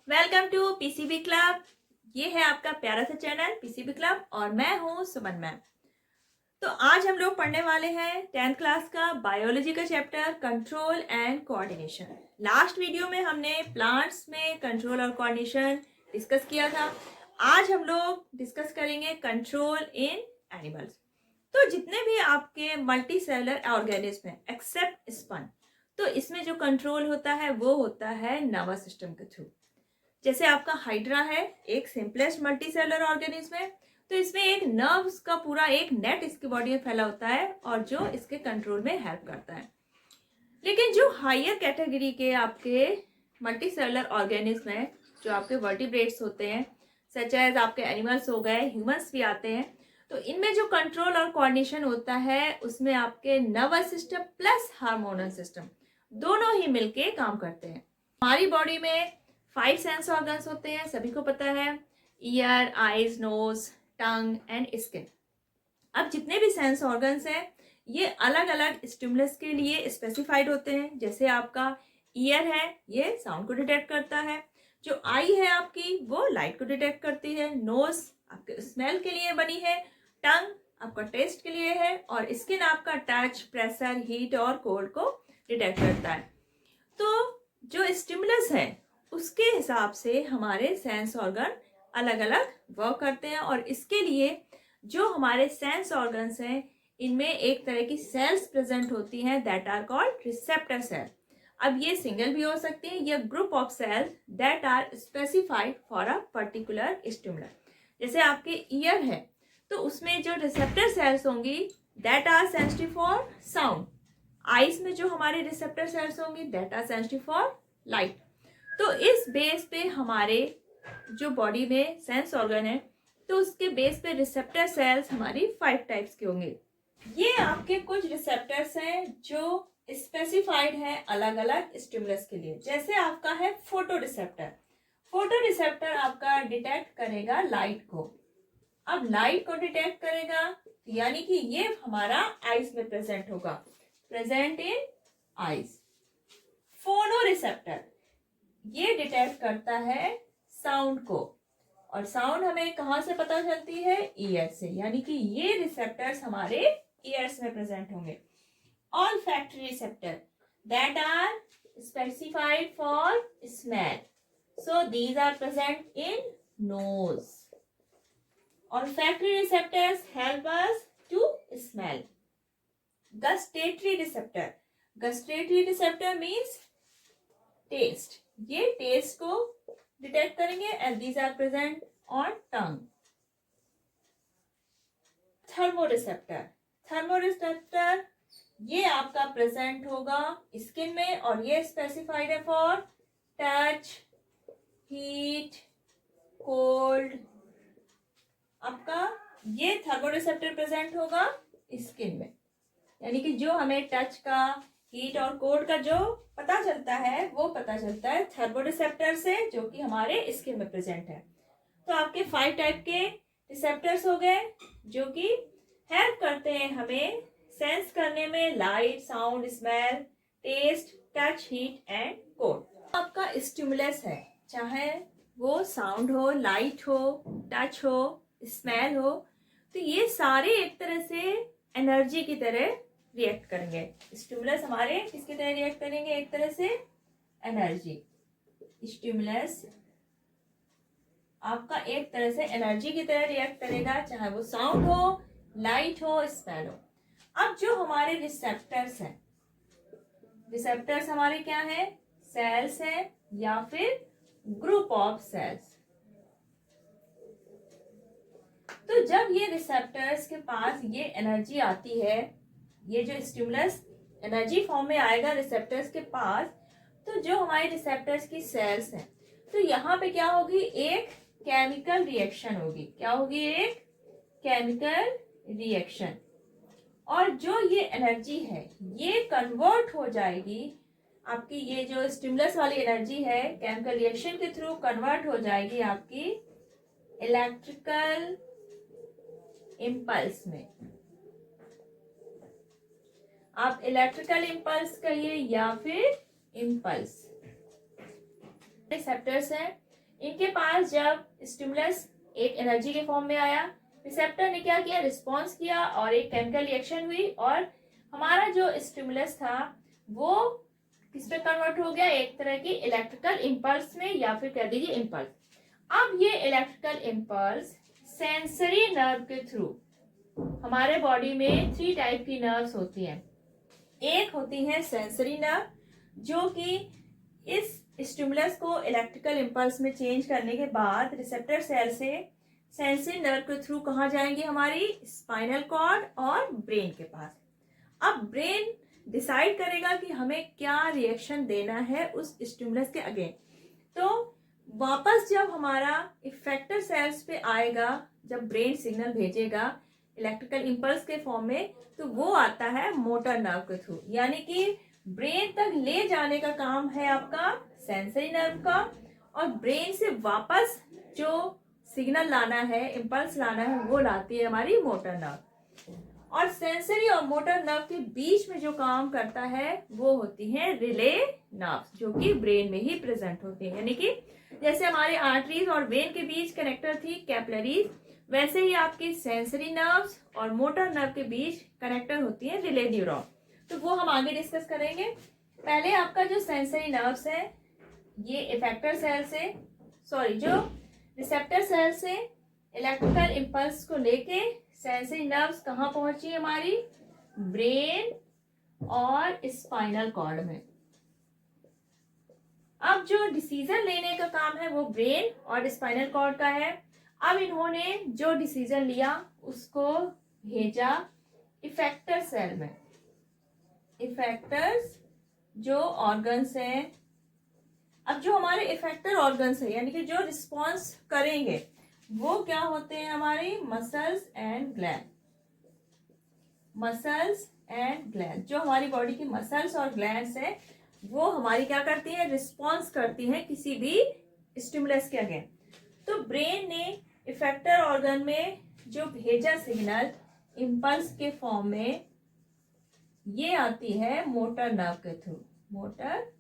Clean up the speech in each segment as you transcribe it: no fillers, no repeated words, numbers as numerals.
Welcome to PCB club. ये है आपका प्यारा सा चैनल पीसीबी क्लब और मैं हूँ सुमन मैम। तो आज हम लोग पढ़ने वाले हैं 10th क्लास का बायोलॉजी का chapter control and coordination. Last video में हमने प्लांट्स में कंट्रोल और कोऑर्डिनेशन डिस्कस किया था। आज हम लोग डिस्कस करेंगे कंट्रोल इन एनिमल्स। तो जितने भी आपके मल्टी सेलुलर ऑर्गेनिज्म हैं एक्सेप्ट स्पन, तो इसमें जो कंट्रोल होता है वो होता है नर्वस सिस्टम के थ्रू। जैसे आपका हाइड्रा है, एक सिंपलेस्ट मल्टीसेलुलर ऑर्गेनिज्म है, तो इसमें एक नर्व्स का पूरा एक नेट इसकी बॉडी में फैला होता है और जो इसके कंट्रोल में हेल्प करता है। लेकिन जो हायर कैटेगरी के आपके मल्टीसेलुलर ऑर्गेनिज्म है, जो आपके वर्टिब्रेट्स होते हैं, सच एज आपके एनिमल्स हो गए, ह्यूमंस भी आते हैं, तो इनमें जो कंट्रोल और कोऑर्डिनेशन होता है उसमें आपके nervous system plus hormonal system दोनों ही मिलके काम करते हैं। हमारी बॉडी में 5 सेंस ऑर्गन्स होते हैं, सभी को पता है, ear, eyes, nose, tongue and skin. अब जितने भी सेंस ऑर्गन्स हैं ये अलग अलग स्टिमुलस के लिए स्पेसिफाइड होते हैं। जैसे आपका ईयर है, ये साउंड को डिटेक्ट करता है। जो आई है आपकी, वो लाइट को डिटेक्ट करती है। नोज आपके स्मेल के लिए बनी है। टंग आपका टेस्ट के लिए है और स्किन आपका टच, प्रेशर, हीट और कोल्ड को डिटेक्ट करता है। तो जो स्टिमुलस है उसके हिसाब से हमारे सेंस ऑर्गन अलग अलग वर्क करते हैं और इसके लिए जो हमारे सेंस ऑर्गन्स हैं इनमें एक तरह की सेल्स प्रेजेंट होती हैं that are called receptor cell. अब ये सिंगल भी हो सकती है या group of cells that are specified for a particular stimulus. जैसे आपके ईयर है तो उसमें जो रिसेप्टर सेल्स होंगी that are sensitive for sound. Eyes में जो हमारे रिसेप्टर सेल्स होंगी that are sensitive for light. तो इस बेस पे हमारे जो बॉडी में सेंस ऑर्गन है तो उसके बेस पे रिसेप्टर सेल्स हमारी 5 टाइप्स के होंगे। ये आपके कुछ रिसेप्टर्स हैं जो स्पेसिफाइड है अलग अलग स्टिमुलस के लिए। जैसे आपका है फोटो रिसेप्टर। फोटो रिसेप्टर आपका डिटेक्ट करेगा लाइट को। अब लाइट को डिटेक्ट करेगा यानी कि ये हमारा आइज में प्रेजेंट होगा, प्रेजेंट इन आइज। फोनो रिसेप्टर ये डिटेक्ट करता है साउंड को और साउंड हमें कहां से पता चलती है, ईयर से, यानी कि ये रिसेप्टर्स हमारे ईयर्स में प्रेजेंट होंगे। Olfactory receptor that are specified for smell, so these are present in nose. Olfactory receptors help us to smell. Gustatory receptor. Gustatory receptor means taste. ये taste को detect करेंगे and these are present on tongue. Thermoreceptor. Thermoreceptor ये आपका present होगा skin में और ये specified है फॉर टच, हीट, कोल्ड। आपका ये थर्मोरिसेप्टर प्रेजेंट होगा स्किन में, यानी कि जो हमें टच का, हीट और कोल्ड का जो पता चलता है वो पता चलता है थर्मोरिसेप्टर से, जो कि हमारे स्किन में प्रेजेंट है। तो आपके 5 टाइप के रिसेप्टर्स हो गए जो कि हेल्प करते हैं हमें सेंस करने में light, sound, smell, taste, touch, heat and cold. आपका स्टिमुलस है, चाहे वो साउंड हो, लाइट हो, टच हो, स्मेल हो, तो ये सारे एक तरह से एनर्जी की तरह रिएक्ट करेंगे। स्टिमुलस हमारे किसकी तरह रिएक्ट करेंगे, एक तरह से एनर्जी। स्टिमुलस आपका एक तरह से एनर्जी की तरह रिएक्ट करेगा, चाहे वो साउंड हो, लाइट हो, स्मेल हो। अब जो हमारे रिसेप्टर्स हैं, रिसेप्टर्स हमारे क्या है, सेल्स हैं या फिर ग्रुप ऑफ सेल्स। तो जब ये रिसेप्टर्स के पास ये एनर्जी आती है, ये जो स्टिमुलस एनर्जी फॉर्म में आएगा रिसेप्टर्स के पास, तो जो हमारे रिसेप्टर्स की सेल्स हैं तो यहाँ पे क्या होगी, एक केमिकल रिएक्शन होगी। क्या होगी, एक केमिकल रिएक्शन। और जो ये एनर्जी है ये कन्वर्ट हो जाएगी, आपकी ये जो स्टिमुलस वाली एनर्जी है केमिकल रिएक्शन के थ्रू कन्वर्ट हो जाएगी आपकी इलेक्ट्रिकल इम्पल्स में। आप इलेक्ट्रिकल इम्पल्स कहिए या फिर इम्पल्स। रिसेप्टर्स हैं इनके पास जब स्टिमुलस एक एनर्जी के फॉर्म में आया, रिसेप्टर ने क्या किया, रिस्पॉन्स किया और एक केमिकल रिएक्शन हुई और हमारा जो स्टिमुलस था वो किस पे कन्वर्ट हो गया, एक तरह की इलेक्ट्रिकल इम्पल्स में, या फिर कह दीजिए इम्पल्स। अब ये इलेक्ट्रिकल इम्पल्स सेंसरी नर्व के थ्रू, हमारे बॉडी में 3 टाइप की नर्व्स होती हैं। एक होती है सेंसरी नर्व जो कि इस स्टिमुलस को इलेक्ट्रिकल इम्पल्स में चेंज करने के बाद रिसेप्टर सेल से सेंसरी नर्व के थ्रू कहाँ जाएंगे, हमारी स्पाइनल कॉर्ड और ब्रेन के पास। अब ब्रेन डिसाइड करेगा कि हमें क्या रिएक्शन देना है उस स्टिमुलस के अगेंस्ट। तो वापस जब हमारा इफेक्टर सेल्स पे आएगा, जब ब्रेन सिग्नल भेजेगा इलेक्ट्रिकल इम्पल्स के फॉर्म में, तो वो आता है मोटर नर्व के थ्रू। यानी कि ब्रेन तक ले जाने का काम है आपका सेंसरी नर्व का, और ब्रेन से वापस जो सिग्नल लाना है, इम्पल्स लाना है, वो लाती है हमारी मोटर नर्व। और सेंसरी और मोटर नर्व के बीच में जो काम करता है वो होती है रिले नर्व्स, जो कि ब्रेन में ही प्रेजेंट होती है। यानी कि जैसे हमारे आर्टरीज और वेन के बीच कनेक्टर थी कैपिलरीज, वैसे ही आपकी सेंसरी नर्व्स और मोटर नर्व के बीच कनेक्टर होती है रिले न्यूरॉन। तो वो हम आगे डिस्कस करेंगे। पहले आपका जो सेंसरी नर्व्स है, ये इफेक्टर सेल से, जो रिसेप्टर सेल से इलेक्ट्रिकल इम्पल्स को लेके सेंसरी नर्व्स कहाँ पहुंची, हमारी ब्रेन और स्पाइनल कॉर्ड में। अब जो डिसीजन लेने का काम है वो ब्रेन और स्पाइनल कॉर्ड का है। अब इन्होंने जो डिसीजन लिया उसको भेजा इफेक्टर सेल में। इफेक्टर्स जो ऑर्गन्स हैं, अब जो हमारे इफेक्टर ऑर्गन्स है यानी कि जो रिस्पॉन्स करेंगे वो क्या होते हैं, हमारे muscles and gland. Muscles and gland, जो हमारी बॉडी की मसल्स और ग्लैंड्स है वो हमारी क्या करती है, रिस्पॉन्स करती हैं किसी भी स्टिमुलस के अगेंस्ट। तो ब्रेन ने इफेक्टर ऑर्गन में जो भेजा सिग्नल इम्पल्स के फॉर्म में, ये आती है मोटर नर्व के थ्रू, मोटर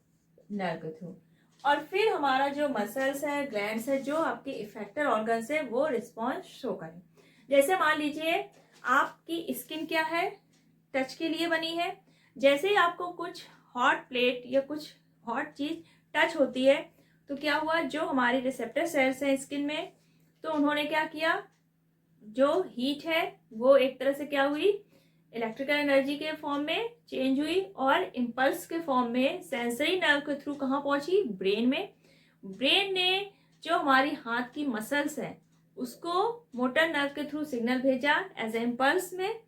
नर्व के थ्रू। और फिर हमारा जो मसल्स है, ग्लैंड्स है, जो आपके इफेक्टर ऑर्गन्स है, वो रिस्पॉन्स शो करें। जैसे मान लीजिए आपकी स्किन क्या है, टच के लिए बनी है। जैसे ही आपको कुछ हॉट प्लेट या कुछ हॉट चीज टच होती है तो क्या हुआ, जो हमारी रिसेप्टर सेल्स हैं स्किन में, तो उन्होंने क्या किया, जो हीट है वो एक तरह से क्या हुई, इलेक्ट्रिकल एनर्जी के फॉर्म में चेंज हुई और इम्पल्स के फॉर्म में सेंसरी नर्व के थ्रू कहाँ पहुंची, ब्रेन में। ब्रेन ने जो हमारी हाथ की मसल्स हैं उसको मोटर नर्व के थ्रू सिग्नल भेजा एज ए इम्पल्स में,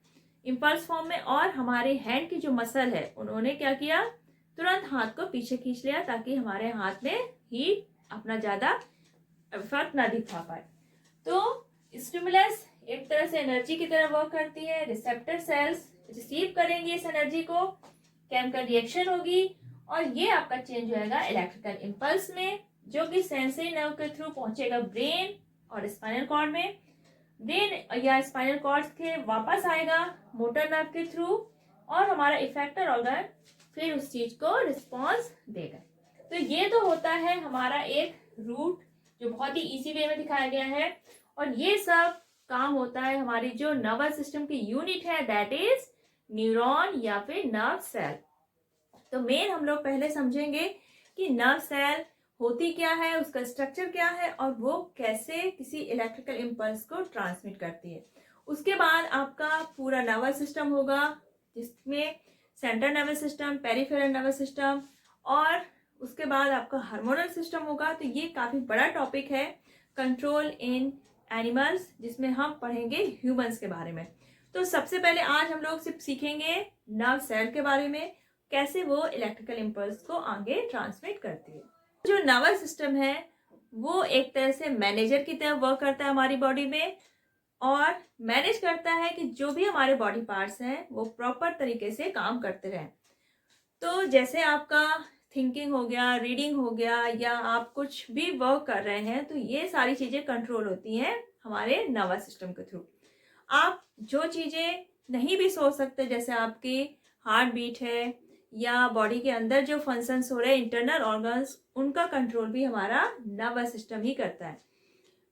इम्पल्स फॉर्म में। और हमारे हैंड की जो मसल है उन्होंने क्या किया, तुरंत हाथ को पीछे खींच लिया ताकि हमारे हाथ में हीट अपना ज्यादा इफेक्ट ना दिखा पाए। तो स्टिमुलस एक तरह से एनर्जी की तरह वर्क करती है। रिसेप्टर सेल्स रिसीव करेंगे इस एनर्जी को, केमिकल रिएक्शन होगी और ये आपका चेंज होएगा इलेक्ट्रिकल इम्पल्स में, जो कि सेंसरी नर्व के थ्रू पहुंचेगा ब्रेन और स्पाइनल कॉर्ड में। ब्रेन या स्पाइनल कॉर्ड के वापस आएगा मोटर नर्व के थ्रू और हमारा इफेक्टर ऑर्गन फिर उस चीज को रिस्पॉन्स देगा। तो ये तो होता है हमारा एक रूट जो बहुत ही इजी वे में दिखाया गया है। और ये सब काम होता है हमारी जो नर्वस सिस्टम की यूनिट है, दैट इज न्यूरॉन या फिर नर्व सेल। तो मेन हम लोग पहले समझेंगे कि नर्व सेल होती क्या है, उसका स्ट्रक्चर क्या है और वो कैसे किसी इलेक्ट्रिकल इम्पल्स को ट्रांसमिट करती है। उसके बाद आपका पूरा नर्वस सिस्टम होगा जिसमें central nervous system, peripheral nervous system और उसके बाद आपका हार्मोनल सिस्टम होगा। तो ये काफी बड़ा टॉपिक है, कंट्रोल इन एनिमल्स, जिसमें हम पढ़ेंगे ह्यूमंस के बारे में। तो सबसे पहले आज हम लोग सिर्फ सीखेंगे नर्व सेल के बारे में, कैसे वो इलेक्ट्रिकल इम्पल्स को आगे ट्रांसमिट करती है। जो नर्वस सिस्टम है वो एक तरह से मैनेजर की तरह वर्क करता है हमारी बॉडी में और मैनेज करता है कि जो भी हमारे बॉडी पार्ट्स हैं वो प्रॉपर तरीके से काम करते रहें। तो जैसे आपका थिंकिंग हो गया, रीडिंग हो गया, या आप कुछ भी वर्क कर रहे हैं, तो ये सारी चीजें कंट्रोल होती हैं हमारे नर्वस सिस्टम के थ्रू। आप जो चीजें नहीं भी सोच सकते, जैसे आपकी हार्ट बीट है या बॉडी के अंदर जो फंक्शंस हो रहे हैं इंटरनल ऑर्गन्स, उनका कंट्रोल भी हमारा नर्वस सिस्टम ही करता है।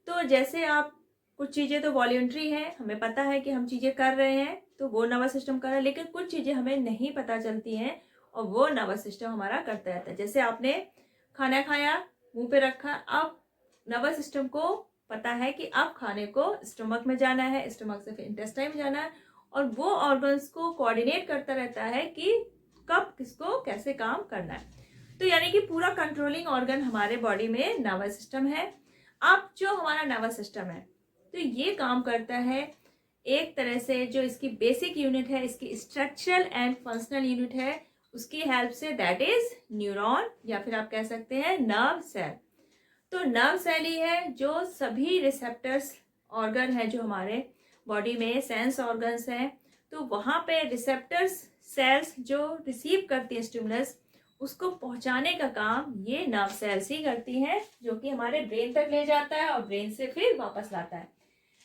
तो जैसे आप कुछ चीज़ें तो वॉल्यूंट्री हैं, हमें पता है कि हम चीज़ें कर रहे हैं तो वो नर्वस सिस्टम कर रहा है, लेकिन कुछ चीज़ें हमें नहीं पता चलती हैं और वो नर्वस सिस्टम हमारा करता रहता है। जैसे आपने खाना खाया, मुंह पे रखा, अब नर्वस सिस्टम को पता है कि अब खाने को स्टमक में जाना है, स्टमक से फिर इंटेस्टाइन में जाना है, और वो ऑर्गन्स को कोऑर्डिनेट करता रहता है कि कब किसको कैसे काम करना है। तो यानी कि पूरा कंट्रोलिंग ऑर्गन हमारे बॉडी में नर्वस सिस्टम है। अब जो हमारा नर्वस सिस्टम है तो ये काम करता है एक तरह से, जो इसकी बेसिक यूनिट है, इसकी स्ट्रक्चरल एंड फंक्शनल यूनिट है, उसकी हेल्प से, दैट इज न्यूरॉन, या फिर आप कह सकते हैं नर्व सेल। तो नर्व सेल ही है जो सभी रिसेप्टर्स ऑर्गन है जो हमारे बॉडी में सेंस ऑर्गन्स हैं, तो वहाँ पे रिसेप्टर्स सेल्स जो रिसीव करती है स्टिमुलस, उसको पहुंचाने का काम ये नर्व सेल्स ही करती हैं, जो कि हमारे ब्रेन तक ले जाता है और ब्रेन से फिर वापस लाता है।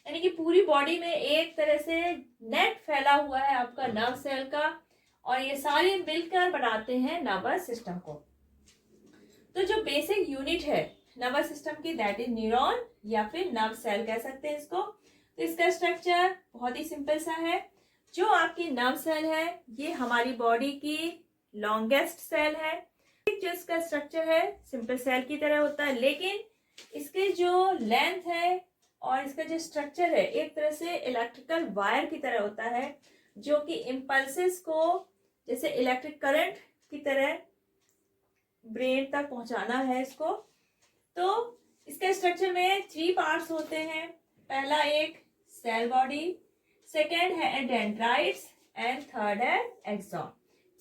यानी कि पूरी बॉडी में एक तरह से नेट फैला हुआ है आपका नर्व सेल का, और ये सारे मिलकर बनाते हैं नर्वस सिस्टम को। तो जो बेसिक यूनिट है नर्वस सिस्टम की, दैट इज न्यूरॉन या फिर नर्व सेल कह सकते हैं इसको। तो इसका स्ट्रक्चर बहुत ही सिंपल सा है। जो आपकी नर्व सेल है ये हमारी बॉडी की लॉन्गेस्ट सेल है। जो इसका स्ट्रक्चर है सिंपल सेल की तरह होता है, लेकिन इसके जो लेंथ है और इसका जो स्ट्रक्चर है एक तरह से इलेक्ट्रिकल वायर की तरह होता है, जो कि इम्पल्सेस को जैसे इलेक्ट्रिक करंट की तरह ब्रेन तक पहुंचाना है इसको। तो इसके स्ट्रक्चर में 3 पार्ट्स होते हैं। पहला एक सेल बॉडी, सेकेंड है डेंड्राइट्स एंड थर्ड है एक्सॉन।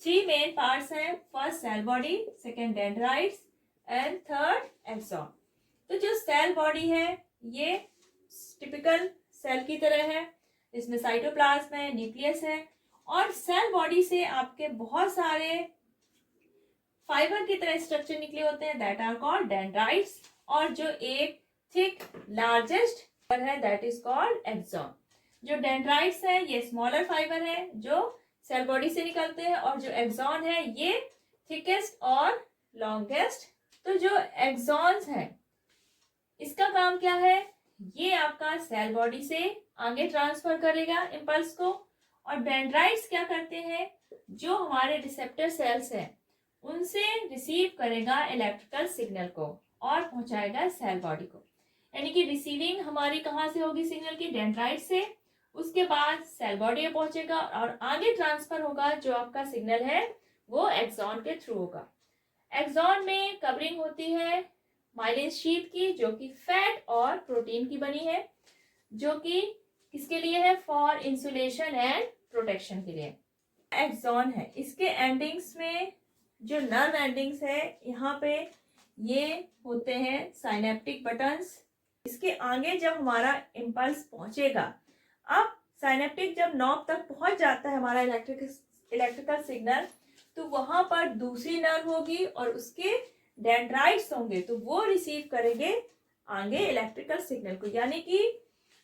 3 मेन पार्ट्स हैं, first cell body, second dendrites and third axon. तो जो सेल बॉडी है ये टिपिकल सेल की तरह है, इसमें साइटोप्लाज्म है, न्यूक्लियस है, और सेल बॉडी से आपके बहुत सारे फाइबर की तरह स्ट्रक्चर निकले होते हैं, दैट आर कॉल्ड डेंड्राइट्स, और जो एक थिक लार्जेस्ट फाइबर है दैट इज कॉल्ड एक्सॉन। जो डेंड्राइट्स है ये स्मॉलर फाइबर है जो सेल बॉडी से निकलते हैं, और जो एक्सॉन है ये थिकेस्ट और लॉन्गेस्ट। तो जो एक्सॉन्स है इसका काम क्या है, ये आपका सेल बॉडी से आगे ट्रांसफर करेगा इम्पल्स को, और डेंड्राइट्स क्या करते हैं, जो हमारे रिसेप्टर सेल्स हैं उनसे रिसीव करेगा इलेक्ट्रिकल सिग्नल को और पहुंचाएगा सेल बॉडी को। यानी कि रिसीविंग हमारी कहाँ से होगी सिग्नल की, डेंड्राइट से, उसके बाद सेल बॉडी में पहुंचेगा और आगे ट्रांसफर होगा जो आपका सिग्नल है वो एक्सॉन के थ्रू होगा। एक्सॉन में कवरिंग होती है माइलिन शीथ की, जो कि फैट और प्रोटीन की बनी है, जो कि किसके लिए है, फॉर इंसुलेशन एंड प्रोटेक्शन के लिए। एक्सॉन है, इसके एंडिंग्स में जो नर्व एंडिंग्स है यहाँ पे ये होते हैं साइनेप्टिक बटन्स। इसके आगे जब हमारा इम्पल्स पहुंचेगा, अब साइनेप्टिक जब नॉब तक पहुंच जाता है हमारा इलेक्ट्रिकल सिग्नल, तो वहां पर दूसरी नर्व होगी और उसके डेंड्राइट्स होंगे, तो वो रिसीव करेंगे आगे इलेक्ट्रिकल सिग्नल को। यानी कि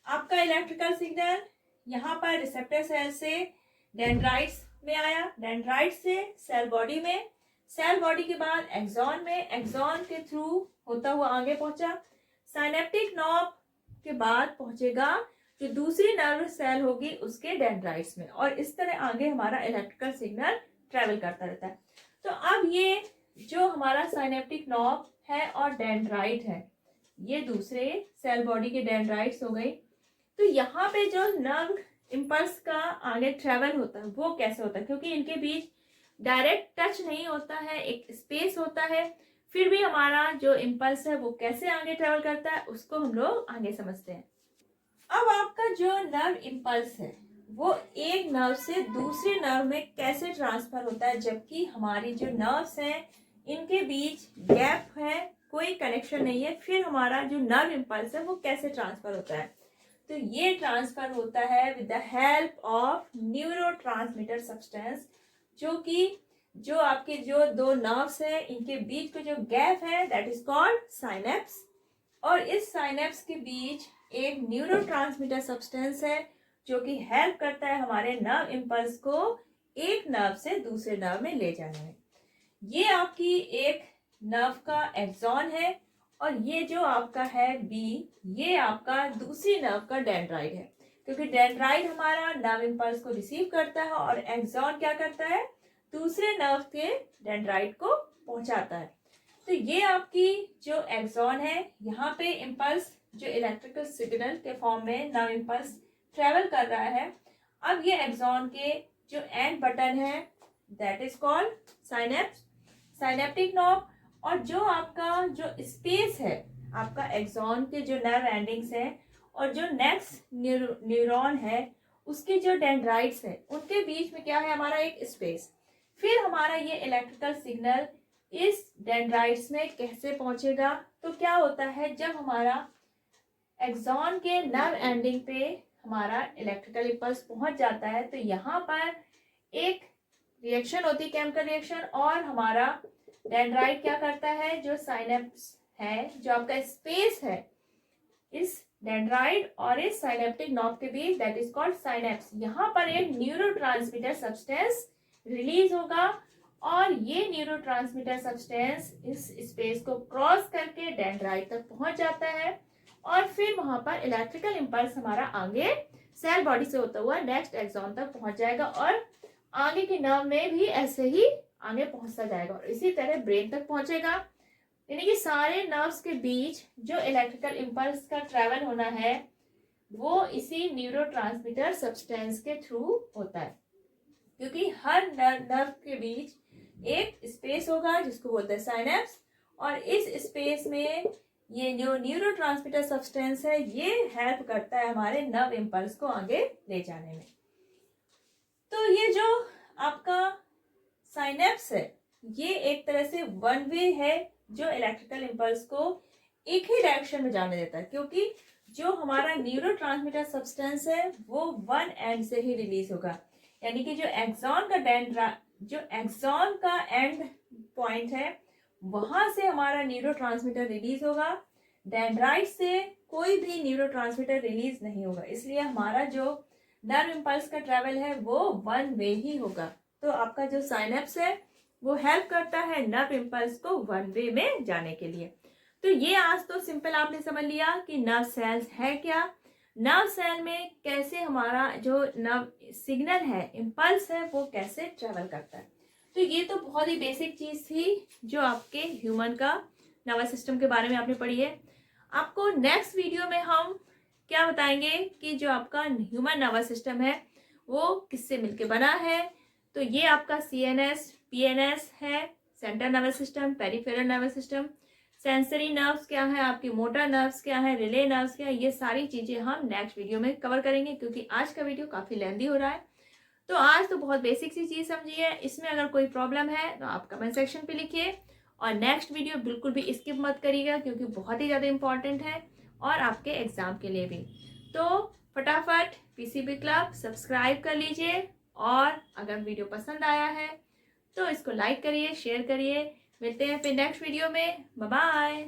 आपका इलेक्ट्रिकल सिग्नल यहाँ पर रिसेप्टर सेल से डेंड्राइट्स में आया, डेंड्राइट से सेल बॉडी में, सेल बॉडी के बाद एक्सॉन में, एक्सॉन के थ्रू होता हुआ आगे पहुंचा, साइनेप्टिक नॉब के बाद पहुंचेगा जो दूसरी नर्व सेल होगी उसके डेंड्राइट्स में, और इस तरह आगे हमारा इलेक्ट्रिकल सिग्नल ट्रेवल करता रहता है। तो अब ये जो हमारा साइनेप्टिक नॉब है और डेंड्राइट है ये दूसरे सेल बॉडी के डेंड्राइट्स हो गई। तो यहाँ पे जो नर्व इम्पल्स का आगे ट्रेवल होता है वो कैसे होता है, क्योंकि इनके बीच डायरेक्ट टच नहीं होता है, एक स्पेस होता है, फिर भी हमारा जो इम्पल्स है वो कैसे आगे ट्रेवल करता है उसको हम लोग आगे समझते हैं। अब आपका जो नर्व इम्पल्स है वो एक नर्व से दूसरे नर्व में कैसे ट्रांसफर होता है, जबकि हमारी जो नर्व्स हैं इनके बीच गैप है, कोई कनेक्शन नहीं है, फिर हमारा जो नर्व इम्पल्स है वो कैसे ट्रांसफर होता है। तो ये ट्रांसफर होता है with the help of neurotransmitter substance, जो कि जो आपके जो दो नर्व्स हैं इनके बीच का जो गैप है दैट इज कॉल्ड साइनेप्स, और इस साइनेप्स के बीच एक न्यूरोट्रांसमीटर सब्सटेंस है जो कि हेल्प करता है हमारे नर्व इम्पल्स को एक नर्व से दूसरे नर्व में ले जाने में। ये आपकी एक नर्व का एक्सॉन है और ये जो आपका है बी, ये आपका दूसरी नर्व का डेंड्राइट है, क्योंकि डेंड्राइट हमारा नर्व इंपल्स को रिसीव करता है और एक्सॉन क्या करता है, दूसरे नर्व के डेंड्राइट को पहुंचाता है। तो ये आपकी जो एक्सॉन है, यहाँ पे इंपल्स जो इलेक्ट्रिकल सिग्नल के फॉर्म में नर्व इंपल्स ट्रेवल कर रहा है। अब ये एक्सॉन के जो एंड बटन है that is called synapse, synaptic knob. और जो आपका जो स्पेस है आपका एक्सॉन के जो नर्व एंडिंग्स हैं और जो नेक्स्ट न्यूरॉन है उसके जो डेंड्राइट्स है उनके बीच में क्या है, हमारा एक स्पेस। फिर हमारा ये इलेक्ट्रिकल सिग्नल इस डेंड्राइट्स में कैसे पहुंचेगा, तो क्या होता है, जब हमारा एक्सॉन के नर्व एंडिंग पे हमारा इलेक्ट्रिकल इंपल्स पहुंच जाता है तो यहाँ पर एक रिएक्शन होती है, केमिकल रिएक्शन, और हमारा डेंड्राइट क्या करता है, जो साइनेप्स है, जो आपका स्पेस है इस डेंड्राइट और इस साइनेप्टिक नॉब के बीच, दैट इज कॉल्ड साइनेप्स, यहाँ पर एक न्यूरोट्रांसमीटर सब्सटेंस रिलीज होगा और ये न्यूरोट्रांसमीटर सब्सटेंस इस स्पेस को क्रॉस करके डेंड्राइट तक पहुंच जाता है और फिर वहां पर इलेक्ट्रिकल इंपल्स हमारा आगे सेल बॉडी से होता हुआ नेक्स्ट एक्सॉन तक पहुंच जाएगा और आगे की नर्व में भी ऐसे ही आगे पहुंचता जाएगा और इसी तरह ब्रेन तक पहुंचेगा। यानी कि सारे नर्व्स के बीच जो इलेक्ट्रिकल इंपल्स का ट्रेवल होना है वो इसी न्यूरोट्रांसमीटर सब्सटेंस के थ्रू होता है, क्योंकि हर नर्व के बीच एक स्पेस होगा जिसको बोलते हैं साइनेप्स, और इस स्पेस में ये जो न्यूरोट्रांसमीटर सब्सटेंस है ये हेल्प करता है हमारे नर्व इंपल्स को आगे ले जाने में। तो ये जो आपका साइनेप्स है ये एक तरह से वन वे है जो इलेक्ट्रिकल इंपल्स को एक ही डायरेक्शन में जाने देता है, क्योंकि जो हमारा न्यूरोट्रांसमीटर सब्सटेंस है वो वन एंड से ही रिलीज होगा। यानी कि जो एक्सॉन का एंड पॉइंट है वहां से हमारा न्यूरोट्रांसमीटर रिलीज होगा, डेंड्राइट से कोई भी न्यूरोट्रांसमीटर रिलीज नहीं होगा, इसलिए हमारा जो नर्व इंपल्स का ट्रेवल है वो वन वे ही होगा। तो आपका जो साइनेप्स है वो हेल्प करता है नर्व इंपल्स को वन वे में जाने के लिए। तो ये आज तो सिंपल आपने समझ लिया कि नर्व सेल्स है क्या, नर्व सेल में कैसे हमारा जो नर्व सिग्नल है, इंपल्स है, वो कैसे ट्रेवल करता है। तो ये तो बहुत ही बेसिक चीज थी जो आपके ह्यूमन का नर्वस सिस्टम के बारे में आपने पढ़ी है। आपको नेक्स्ट वीडियो में हम क्या बताएंगे कि जो आपका ह्यूमन नर्वस सिस्टम है वो किससे मिलके बना है। तो ये आपका CNS, PNS है, central nervous system, peripheral nervous system, sensory nerves क्या है, आपकी मोटर नर्व्स क्या है, रिले नर्व्स क्या है, ये सारी चीजें हम नेक्स्ट वीडियो में कवर करेंगे, क्योंकि आज का वीडियो काफी लेंथी हो रहा है। तो आज तो बहुत बेसिक सी चीज समझी है, इसमें अगर कोई प्रॉब्लम है तो आप कमेंट सेक्शन पे लिखिए और नेक्स्ट वीडियो बिल्कुल भी स्किप मत करिएगा, क्योंकि बहुत ही ज़्यादा इंपॉर्टेंट है और आपके एग्जाम के लिए भी। तो फटाफट PCB क्लब सब्सक्राइब कर लीजिए और अगर वीडियो पसंद आया है तो इसको लाइक करिए, शेयर करिए। मिलते हैं फिर नेक्स्ट वीडियो में। Bye bye.